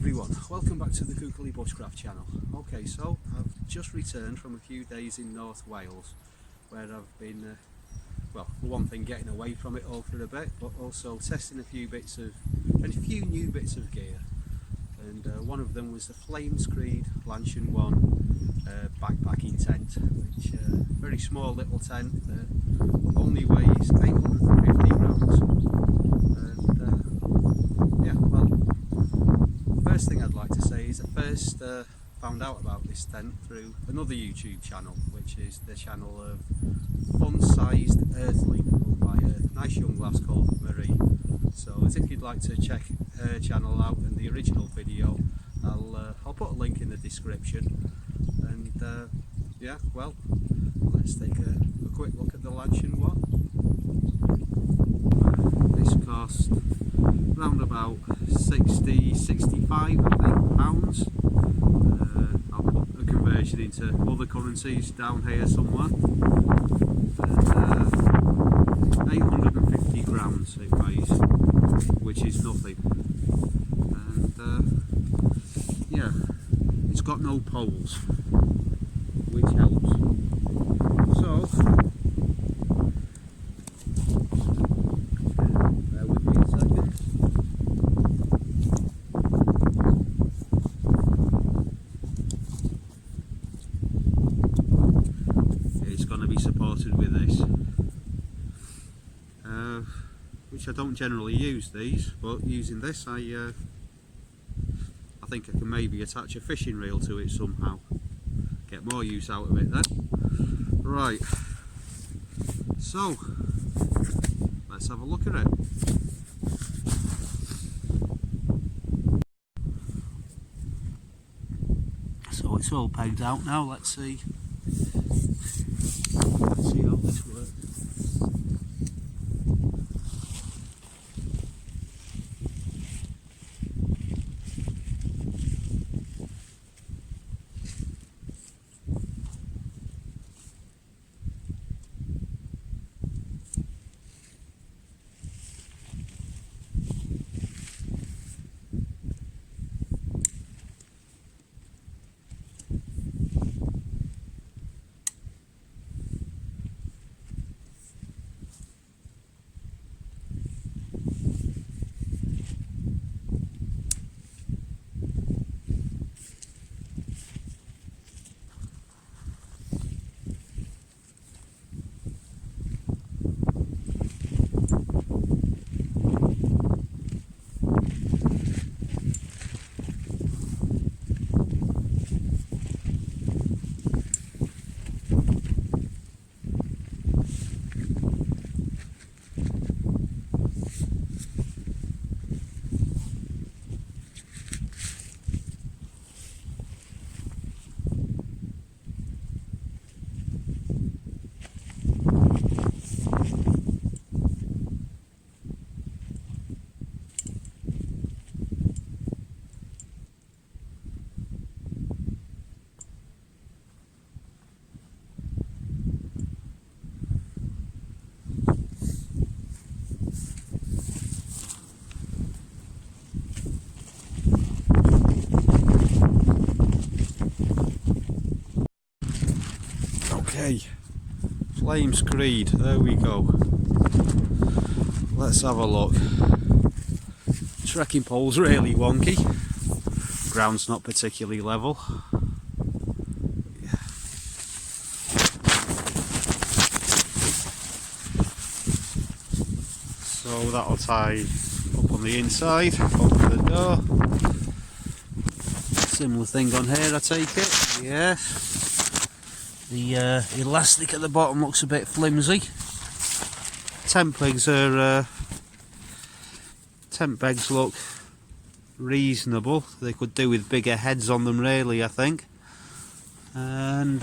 everyone, welcome back to the Bushcraft channel. Okay, so I've just returned from a few days in North Wales where I've been, well, for one thing getting away from it all for a bit, but also testing a few new bits of gear. And one of them was the Screed Lanshan 1 backpacking tent, which very small little tent that only weighs 850 grams. And yeah, well, first thing I'd like to say is I first found out about this tent through another YouTube channel, which is the channel of Fun-Sized Earthling, run by a nice young lass called Marie. So if you'd like to check her channel out and the original video, I'll put a link in the description. And yeah, well, let's take a quick look at the Lanshan one. This cost round about 65 I think pounds. I'll put a conversion into other currencies down here somewhere. And 850 grams it weighs, which is nothing. And yeah, it's got no poles, which helps. So bear with me a second. It's going to be supported with this, which I don't generally use these, but using this I think I can maybe attach a fishing reel to it somehow, get more use out of it then. Right, so let's have a look at it. So it's all pegged out now. Let's see how this works. Okay, Screed, there we go. Let's have a look. Trekking pole's really wonky. Ground's not particularly level. So that'll tie up on the inside, open the door. Similar thing on here, I take it. Yes. The elastic at the bottom looks a bit flimsy. Tent pegs look reasonable. They could do with bigger heads on them really, I think. And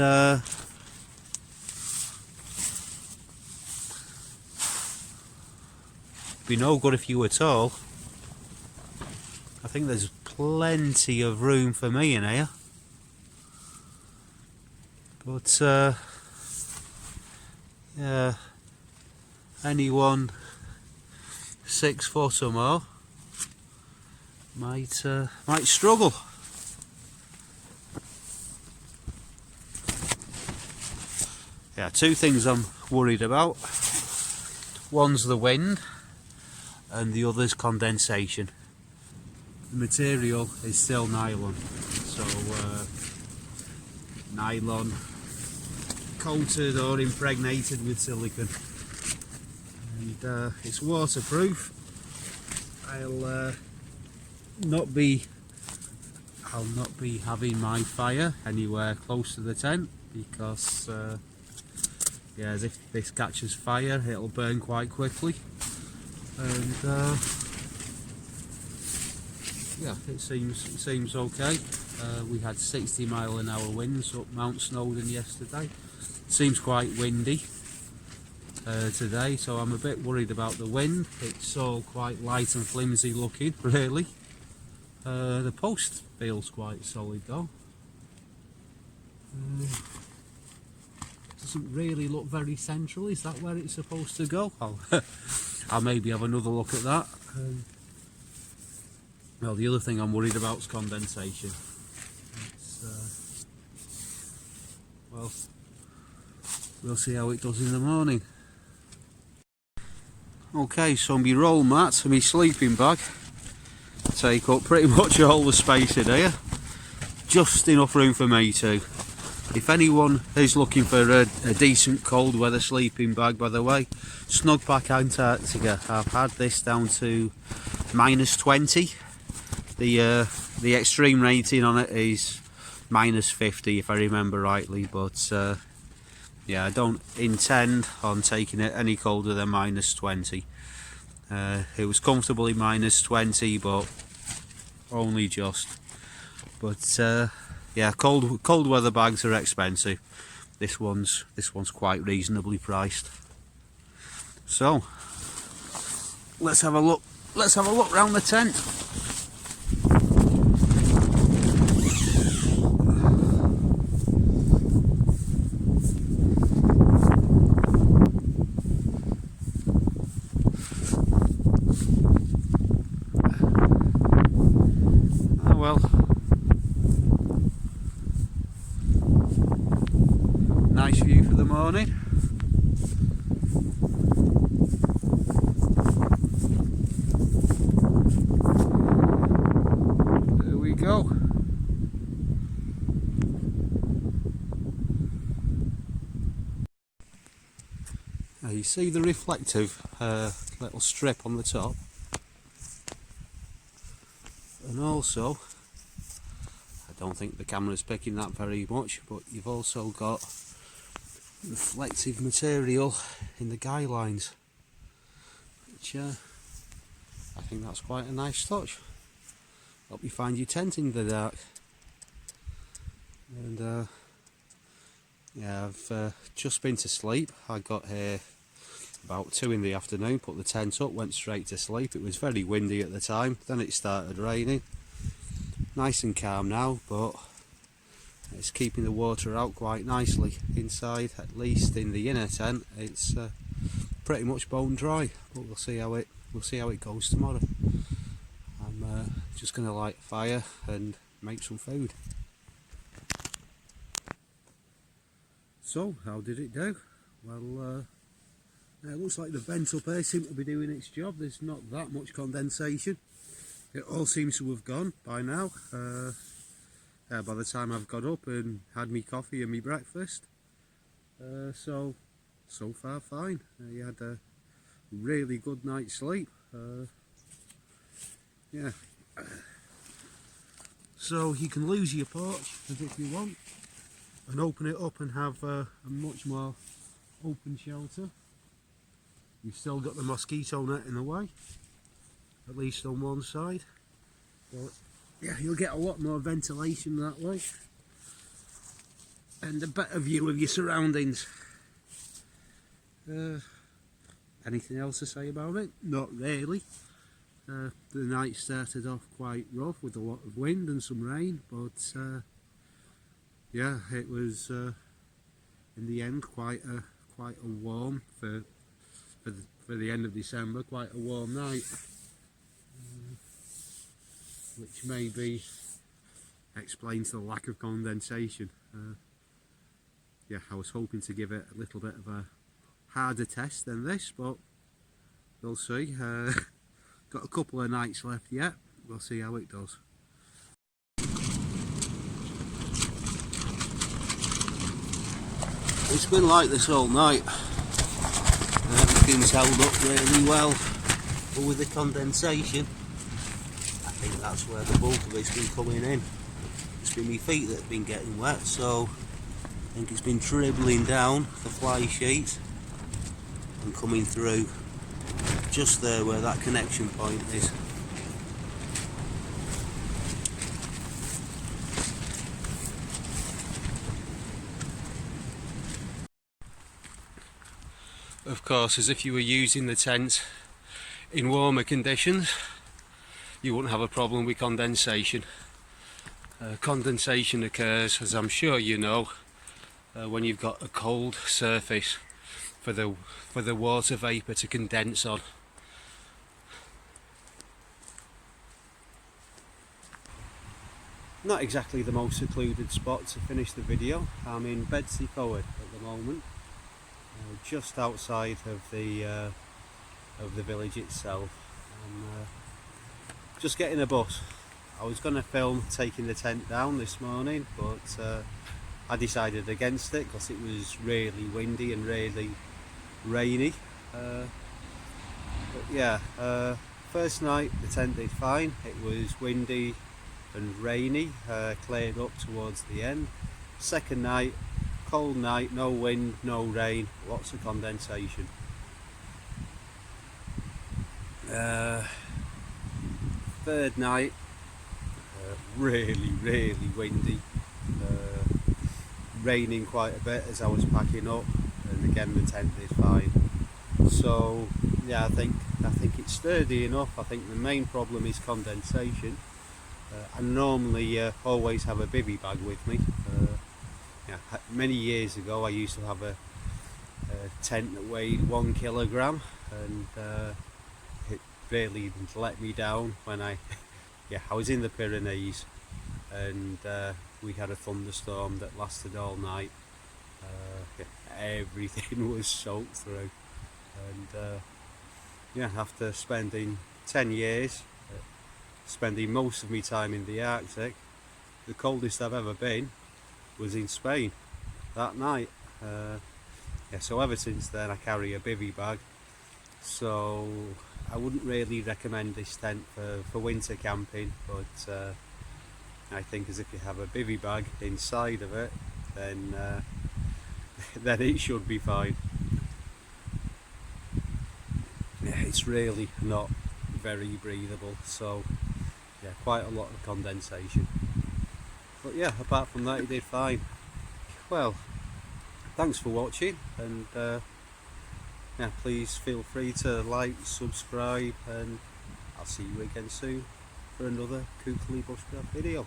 be no good if you were tall. I think there's plenty of room for me in here. But yeah, anyone 6 foot or more might struggle. Yeah, two things I'm worried about. One's the wind and the other's condensation. The material is still nylon, so nylon coated or impregnated with silicone, and it's waterproof. I'll not be having my fire anywhere close to the tent because yeah, as if this catches fire it'll burn quite quickly, and yeah, it seems okay. We had 60-mile-an-hour winds up Mount Snowdon yesterday. Seems quite windy today, so I'm a bit worried about the wind. It's all quite light and flimsy looking, really. The post feels quite solid though. Doesn't really look very central. Is that where it's supposed to go? I'll maybe have another look at that. Well, the other thing I'm worried about is condensation. It's, well, we'll see how it does in the morning. Okay, so my roll mat and my sleeping bag take up pretty much all the space in here. Just enough room for me too. If anyone is looking for a decent cold weather sleeping bag, by the way, Snugpack Antarctica. I've had this down to -20. The extreme rating on it is -50 if I remember rightly, but yeah, I don't intend on taking it any colder than -20. It was comfortably -20, but only just. But yeah, cold weather bags are expensive. This one's quite reasonably priced. So let's have a look. Let's have a look round the tent. Nice view for the morning. There we go. Now you see the reflective little strip on the top, and also I don't think the camera's picking that very much, but you've also got reflective material in the guy lines, which I think that's quite a nice touch. Help you find your tent in the dark. And yeah, I've just been to sleep. I got here about 2 in the afternoon, put the tent up, went straight to sleep. It was very windy at the time, then it started raining. Nice and calm now, but it's keeping the water out quite nicely. Inside, at least in the inner tent, it's pretty much bone dry. But we'll see how it goes tomorrow. I'm just going to light a fire and make some food. So, how did it do? Well, it looks like the vent up here seems to be doing its job. There's not that much condensation. It all seems to have gone by now. By the time I've got up and had me coffee and me breakfast. So far fine. You had a really good night's sleep. Yeah. So you can lose your porch as if you want and open it up and have a much more open shelter. You've still got the mosquito net in the way, at least on one side. But yeah, you'll get a lot more ventilation that way and a better view of your surroundings. Anything else to say about it? Not really. The night started off quite rough with a lot of wind and some rain, but yeah, it was in the end quite a warm for the end of December. Quite a warm night. which maybe explains the lack of condensation. Yeah, I was hoping to give it a little bit of a harder test than this, but we'll see. Got a couple of nights left yet, we'll see how it does. It's been like this all night. Everything's held up really well, but with the condensation, I think that's where the bulk of it's been coming in. It's been my feet that have been getting wet, so I think it's been dribbling down the fly sheet and coming through just there where that connection point is. Of course, as if you were using the tent in warmer conditions, you wouldn't have a problem with condensation. Condensation occurs, as I'm sure you know, when you've got a cold surface for the water vapour to condense on. Not exactly the most secluded spot to finish the video. I'm in Bedsea Forward at the moment, just outside of the village itself. I'm just getting a bus. I was going to film taking the tent down this morning, but I decided against it because it was really windy and really rainy. But yeah, first night the tent did fine. It was windy and rainy, cleared up towards the end. Second night, cold night, no wind, no rain, lots of condensation. Third night, really windy, raining quite a bit as I was packing up, and again the tent did fine. So yeah, I think it's sturdy enough. I think the main problem is condensation. I normally always have a bivvy bag with me. Yeah, many years ago I used to have a tent that weighed 1 kilogram, and it really let me down when I was in the Pyrenees, and we had a thunderstorm that lasted all night. Everything was soaked through, and yeah, after spending 10 years spending most of my time in the Arctic, the coldest I've ever been was in Spain that night. Yeah, so ever since then I carry a bivvy bag, so I wouldn't really recommend this tent for winter camping, but I think as if you have a bivvy bag inside of it, then then it should be fine. Yeah, it's really not very breathable, so yeah, quite a lot of condensation. But yeah, apart from that, it did fine. Well, thanks for watching, and yeah, please feel free to like, subscribe, and I'll see you again soon for another Kookley Bushcraft video.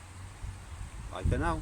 Bye for now.